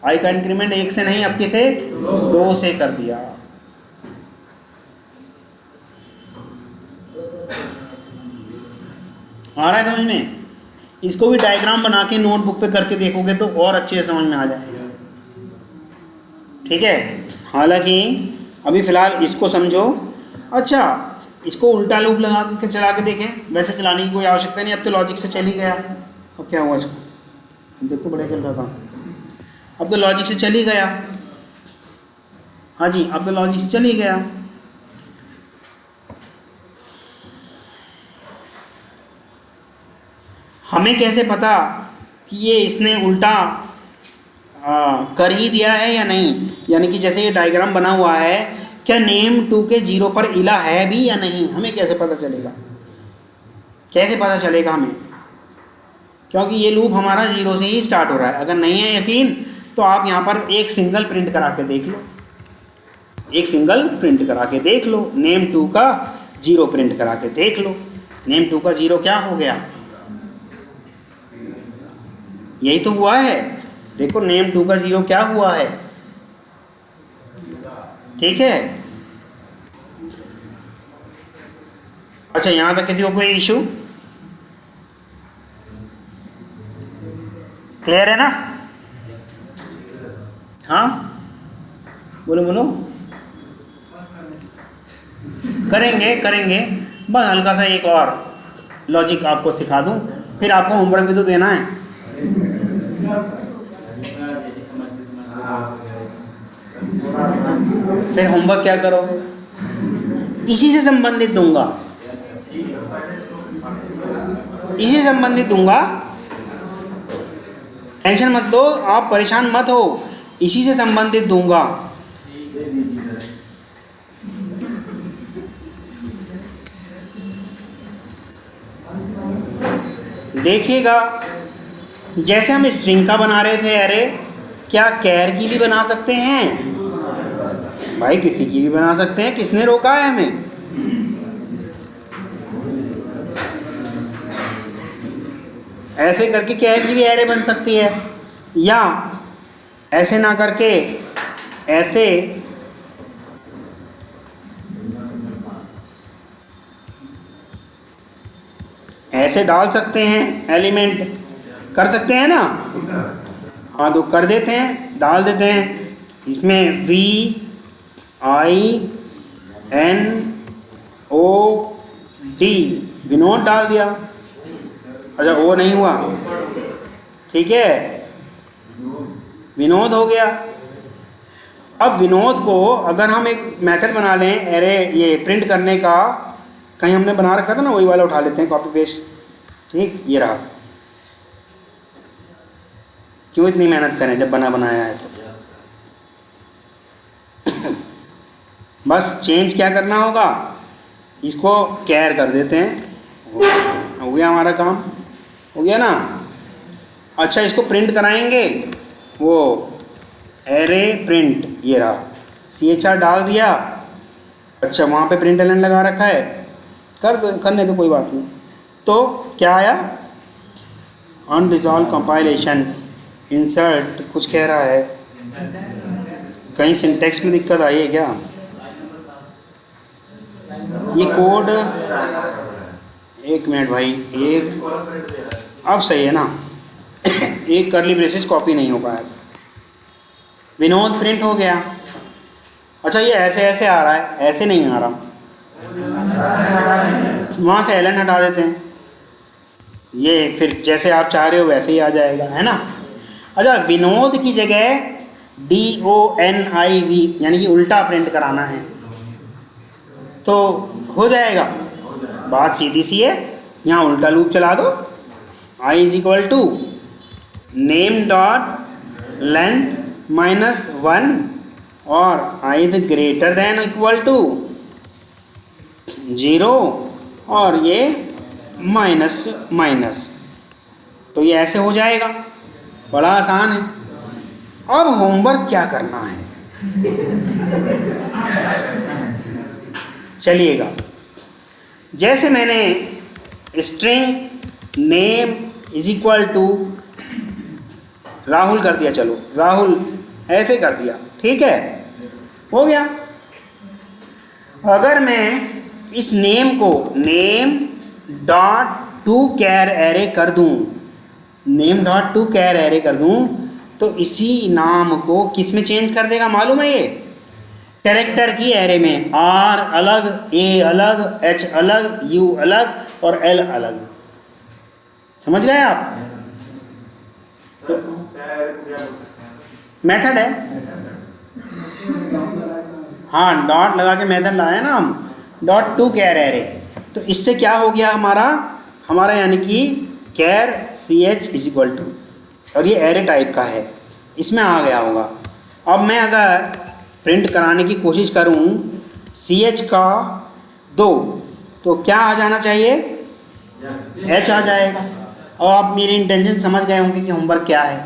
आई का इंक्रीमेंट 1 से नहीं अब किसे 2 से कर दिया। आ रहा है समझ में? इसको भी डायग्राम बना के नोटबुक पे करके देखोगे तो और अच्छे से समझ में आ जाएगा, ठीक है। हालांकि अभी फ़िलहाल इसको समझो। अच्छा, इसको उल्टा लूप लगा के चला के देखें, वैसे चलाने की कोई आवश्यकता नहीं, अब तो लॉजिक से चल ही गया। अब क्या हुआ इसको, देख तो बढ़िया चल रहा था, अब तो लॉजिक से चल ही गया। हाँ जी, अब तो लॉजिक से चल ही गया। हमें कैसे पता कि ये इसने उल्टा कर ही दिया है या नहीं, यानी कि जैसे ये डायग्राम बना हुआ है, क्या नेम 2 के 0 पर इला है भी या नहीं, हमें कैसे पता चलेगा? कैसे पता चलेगा हमें? क्योंकि ये लूप हमारा 0 से ही स्टार्ट हो रहा है। अगर नहीं है यकीन तो आप यहाँ पर एक सिंगल प्रिंट करा के देख लो, एक सिंगल प्रिंट करा के देख लो, नेम 2 का 0 प्रिंट करा के देख लो। नेम 2 का 0 क्या हो गया? यही तो हुआ है, देखो नेम 2 का 0 क्या हुआ है, ठीक है। अच्छा, यहाँ तक किसी को कोई इशू? क्लियर है ना? हाँ बोलो बोलो। करेंगे बस हल्का सा एक और लॉजिक आपको सिखा दूं, फिर आपको होमवर्क भी तो देना है। फिर होमवर्क क्या करोगे? इसी से संबंधित दूंगा, इसी से संबंधित दूंगा, टेंशन मत लो, आप परेशान मत हो, इसी से संबंधित दूंगा। देखिएगा, जैसे हम स्ट्रिंग का बना रहे थे एरे, क्या कैर की भी बना सकते हैं? भाई किसी की भी बना सकते हैं, किसने रोका है हमें? ऐसे करके कैर की भी एरे बन सकती है, या ऐसे ना करके ऐसे ऐसे डाल सकते हैं, एलिमेंट कर सकते हैं ना। हाँ तो कर देते हैं, डाल देते हैं, इसमें VINOD विनोद डाल दिया। अच्छा वो नहीं हुआ, ठीक है, विनोद हो गया। अब विनोद को अगर हम एक मेथड बना लें एरे ये प्रिंट करने का, कहीं हमने बना रखा था ना, वही वाला उठा लेते हैं, कॉपी पेस्ट, ठीक, ये रहा। क्यों इतनी मेहनत करें जब बना बनाया है तो। बस चेंज क्या करना होगा, इसको कैर कर देते हैं, हो गया हमारा काम, हो गया ना। अच्छा इसको प्रिंट कराएंगे, वो एरे प्रिंट, ये रहा, CHR डाल दिया। अच्छा वहाँ पे प्रिंट एलन लगा रखा है, कर दो, करने दो, कोई बात नहीं। तो क्या आया, अनरिजॉल्व कंपाइलेशन, इंसर्ट कुछ कह रहा है, कहीं सिंटेक्स में दिक्कत आई है क्या? ये कोड, एक मिनट भाई, एक अब सही है ना? एक करली ब्रेसेस कॉपी नहीं हो पाया था। विनोद प्रिंट हो गया। अच्छा ये ऐसे ऐसे आ रहा है, ऐसे नहीं आ रहा, वहाँ से एलन हटा देते हैं, ये फिर जैसे आप चाह रहे हो वैसे ही आ जाएगा, है ना? अच्छा विनोद की जगह DONIV यानी कि उल्टा प्रिंट कराना है तो हो जाएगा। बात सीधी सी है, यहाँ उल्टा लूप चला दो, I = नेम डॉट लेंथ -1 और i greater than equal to 0 और ये माइनस, तो ये ऐसे हो जाएगा। बड़ा आसान है। अब होमवर्क क्या करना है, चलिएगा। जैसे मैंने स्ट्रिंग नेम = राहुल कर दिया, चलो राहुल ऐसे कर दिया, ठीक है, हो गया। अगर मैं इस नेम को name dot to char array कर दूं, name dot to char array कर दूं, तो इसी नाम को किस में चेंज कर देगा मालूम है? ये कैरेक्टर की एरे में, R अलग, A अलग, H अलग, U अलग और L अलग। समझ गए आप? तो मेथड है, हाँ डॉट लगा के मेथड लाया ना हम, डॉट टू कैर एरे। तो इससे क्या हो गया हमारा यानी कि कैर CH = और ये एरे टाइप का है, इसमें आ गया होगा। अब मैं अगर प्रिंट कराने की कोशिश करूं CH का 2, तो क्या आ जाना चाहिए? H आ जाएगा। और आप मेरी इंटेंशन समझ गए होंगे कि होमवर्क क्या है।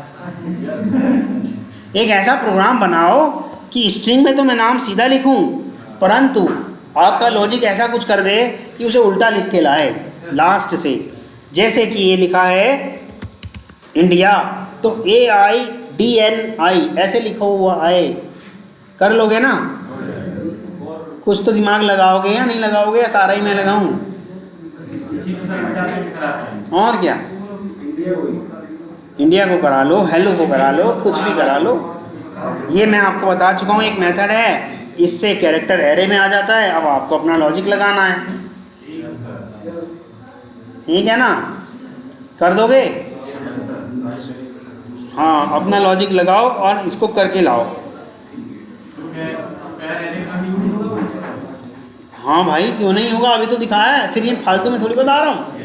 एक ऐसा प्रोग्राम बनाओ कि स्ट्रिंग में तो मैं नाम सीधा लिखूं, परंतु आपका लॉजिक ऐसा कुछ कर दे कि उसे उल्टा लिख के लाए लास्ट से। जैसे कि ये लिखा है इंडिया, तो AIDNI ऐसे लिखा हुआ है, कर लोगे ना? कुछ तो दिमाग लगाओगे या नहीं लगाओगे, या सारा ही मैं लगाऊं? और क्या, इंडिया को करा लो, हेलो को करा लो, कुछ भी करा लो। ये मैं आपको बता चुका हूँ, एक मेथड है, इससे कैरेक्टर एरे में आ जाता है। अब आपको अपना लॉजिक लगाना है, ठीक है ना? कर दोगे? हाँ अपना लॉजिक लगाओ और इसको करके लाओ। हाँ भाई क्यों नहीं होगा, अभी तो दिखाया है, फिर ये फालतू में थोड़ी बता रहा हूँ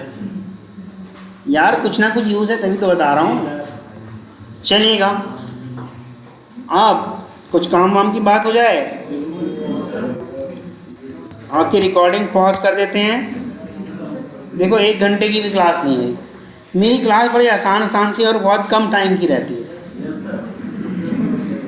यार, कुछ ना कुछ यूज़ है तभी तो बता रहा हूँ। चलिएगा, अब कुछ काम वाम की बात हो जाए, आपकी रिकॉर्डिंग पॉज कर देते हैं। देखो 1 घंटे की भी क्लास नहीं हुई, मेरी क्लास बड़ी आसान सी और बहुत कम टाइम की रहती है।